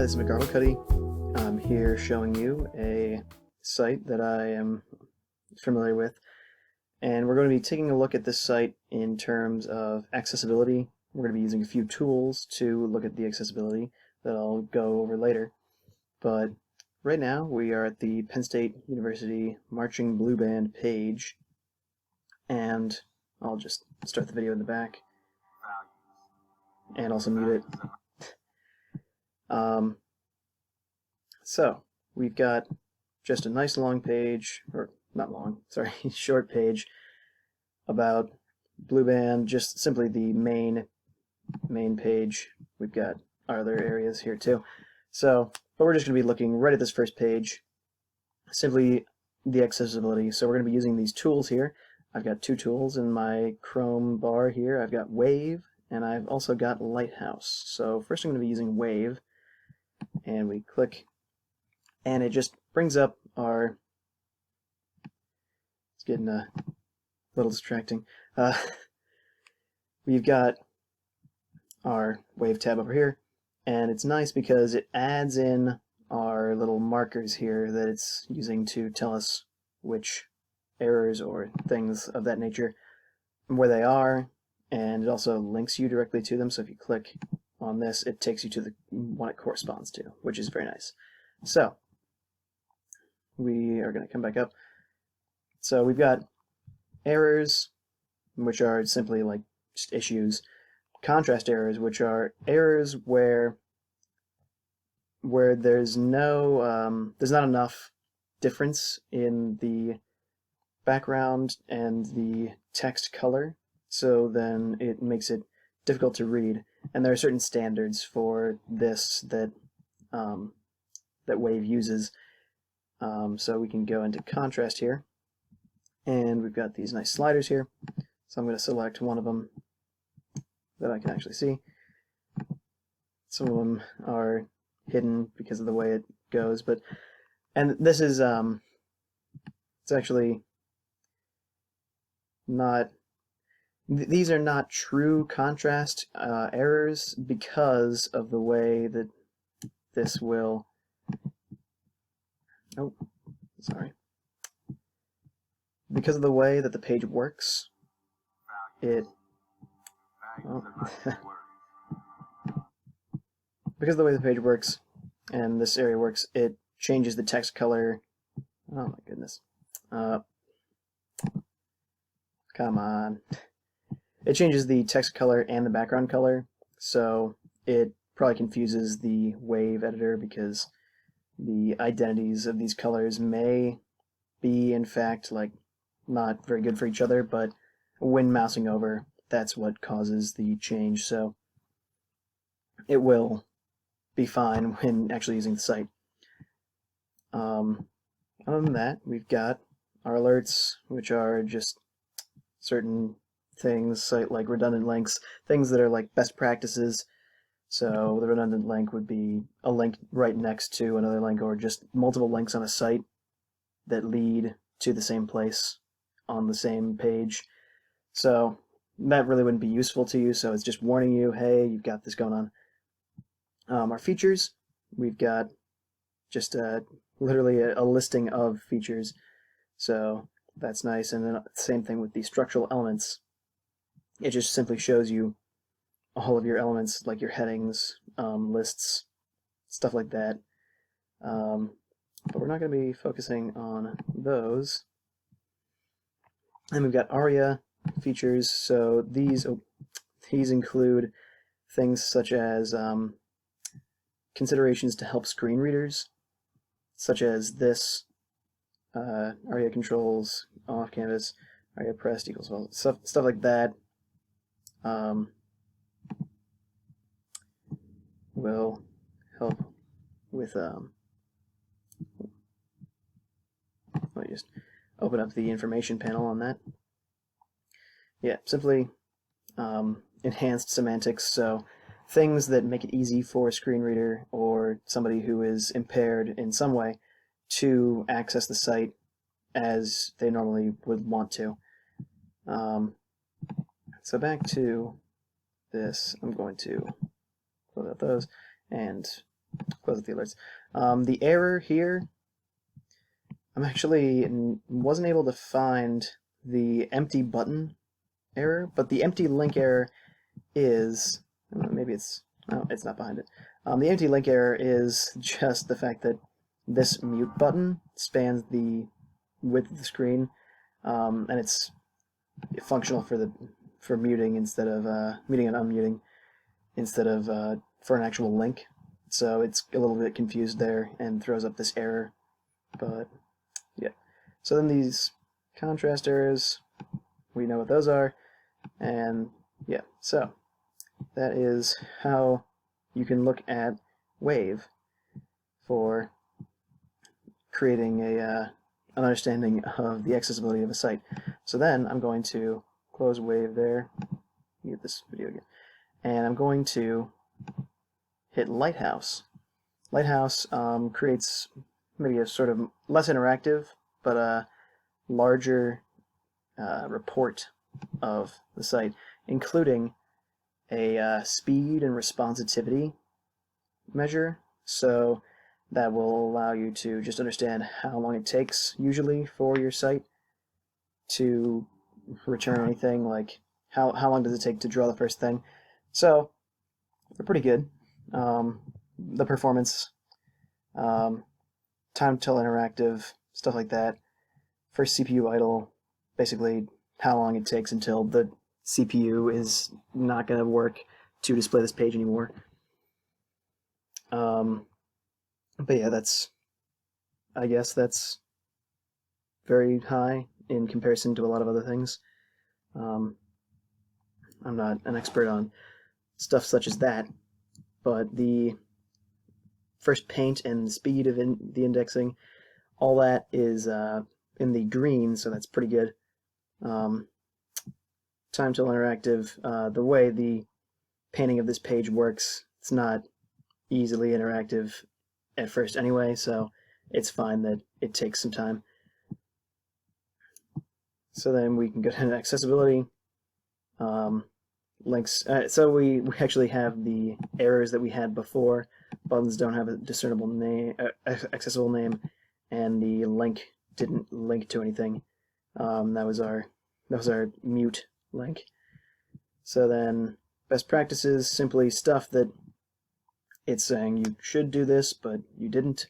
this is McGarvelcuddy. I'm here showing you a site that I am familiar with, and we're going to be taking a look at this site in terms of accessibility. We're going to be using a few tools to look at the accessibility that I'll go over later. But right now we are at the Penn State University Marching Blue Band page, and I'll just start the video in the back and also mute it. So we've got just a nice long page, or not long, sorry, short page about Blue Band, just simply the main page. We've got our other areas here too. So, but we're just going to be looking right at this first page, simply the accessibility. So we're going to be using these tools here. I've got two tools in my Chrome bar here. I've got Wave, and I've also got Lighthouse. So first I'm going to be using Wave, and we click, and it just brings up our, it's getting a little distracting. We've got our Wave tab over here, and it's nice because it adds in our little markers here that it's using to tell us which errors or things of that nature, where they are, and it also links you directly to them. So if you click on this, it takes you to the one it corresponds to, which is very nice. So we are going to come back up. So we've got errors, which are simply like just issues. Contrast errors, which are errors where there's no there's not enough difference in the background and the text color, so then it makes it difficult to read. And there are certain standards for this that that Wave uses. So we can go into contrast here, and we've got these nice sliders here. So I'm going to select one of them that I can actually see. Some of them are hidden because of the way it goes, but and this is it's actually not, these are not true contrast errors because of the way that this will, oh, sorry, because of the way that the page works, it, oh. Because of the way the page works and this area works, it changes the text color. Oh my goodness. Come on. It changes the text color and the background color, so it probably confuses the Wave editor because the identities of these colors may be, in fact, like not very good for each other, but when mousing over, that's what causes the change. So it will be fine when actually using the site. Other than that, we've got our alerts, which are just certain things, like redundant links, things that are like best practices. So the redundant link would be a link right next to another link, or just multiple links on a site that lead to the same place on the same page. So that really wouldn't be useful to you, so it's just warning you, hey, you've got this going on. Our features, we've got just literally a listing of features, so that's nice. And then same thing with the structural elements. It just simply shows you all of your elements, like your headings, lists, stuff like that. But we're not going to be focusing on those. And we've got ARIA features, so these include things such as considerations to help screen readers, such as this, ARIA controls off canvas, ARIA pressed equals well, stuff like that. Will help with, let me just open up the information panel on that. Yeah, simply enhanced semantics, so things that make it easy for a screen reader or somebody who is impaired in some way to access the site as they normally would want to. So back to this, I'm going to close out those and close the alerts. The error here, I'm actually wasn't able to find the empty button error, but the empty link error is, maybe it's, oh, it's not behind it. The empty link error is just the fact that this mute button spans the width of the screen, and it's functional for muting instead of muting and unmuting instead of for an actual link. So it's a little bit confused there and throws up this error. But yeah. So then these contrast errors, we know what those are, and yeah. So that is how you can look at Wave for creating an understanding of the accessibility of a site. So then I'm going to close Wave there, get this video again, and I'm going to hit Lighthouse. Lighthouse creates maybe a sort of less interactive, but a larger report of the site, including a speed and responsivity measure. So that will allow you to just understand how long it takes usually for your site to return anything, like how long does it take to draw the first thing. So they're pretty good. The performance, time till interactive, stuff like that. For CPU idle, basically how long it takes until the CPU is not going to work to display this page anymore. But yeah, I guess that's very high in comparison to a lot of other things. I'm not an expert on stuff such as that, but the first paint and the speed of the indexing, all that is in the green, so that's pretty good. Time till interactive, the way the painting of this page works, it's not easily interactive at first anyway, so it's fine that it takes some time. So then we can go to accessibility, links. So we actually have the errors that we had before. Buttons don't have a discernible name, accessible name, and the link didn't link to anything. That was our mute link. So then best practices, simply stuff that it's saying you should do this, but you didn't.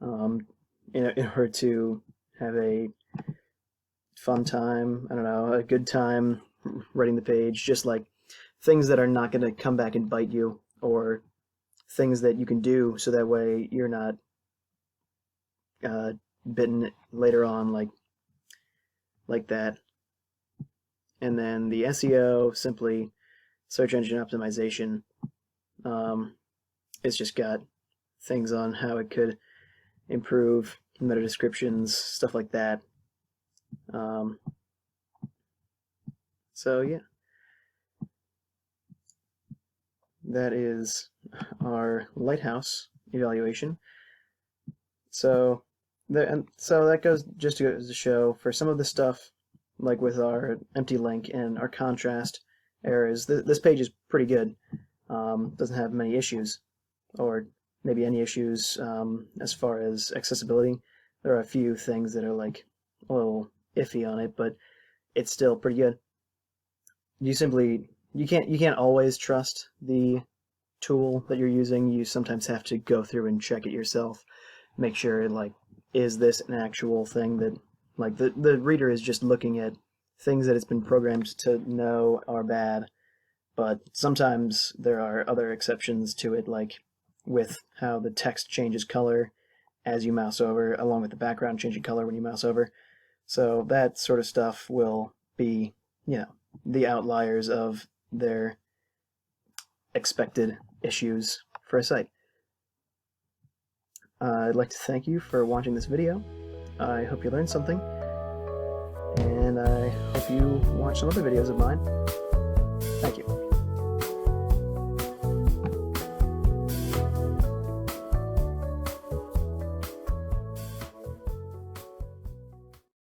In order to have a fun time, I don't know, a good time writing the page, just like things that are not going to come back and bite you, or things that you can do so that way you're not bitten later on, like that. And then the SEO, simply search engine optimization. It's just got things on how it could improve meta descriptions, stuff like that. So yeah, that is our Lighthouse evaluation. So that goes just to show, for some of the stuff, like with our empty link and our contrast errors, this page is pretty good. Doesn't have many issues, or maybe any issues as far as accessibility. There are a few things that are like a little iffy on it, but it's still pretty good. You can't always trust the tool that you're using. You sometimes have to go through and check it yourself, make sure, like, is this an actual thing that, like, the reader is just looking at things that it's been programmed to know are bad. But sometimes there are other exceptions to it, like with how the text changes color as you mouse over, along with the background changing color when you mouse over. So that sort of stuff will be, the outliers of their expected issues for a site. I'd like to thank you for watching this video. I hope you learned something, and I hope you watch some other videos of mine.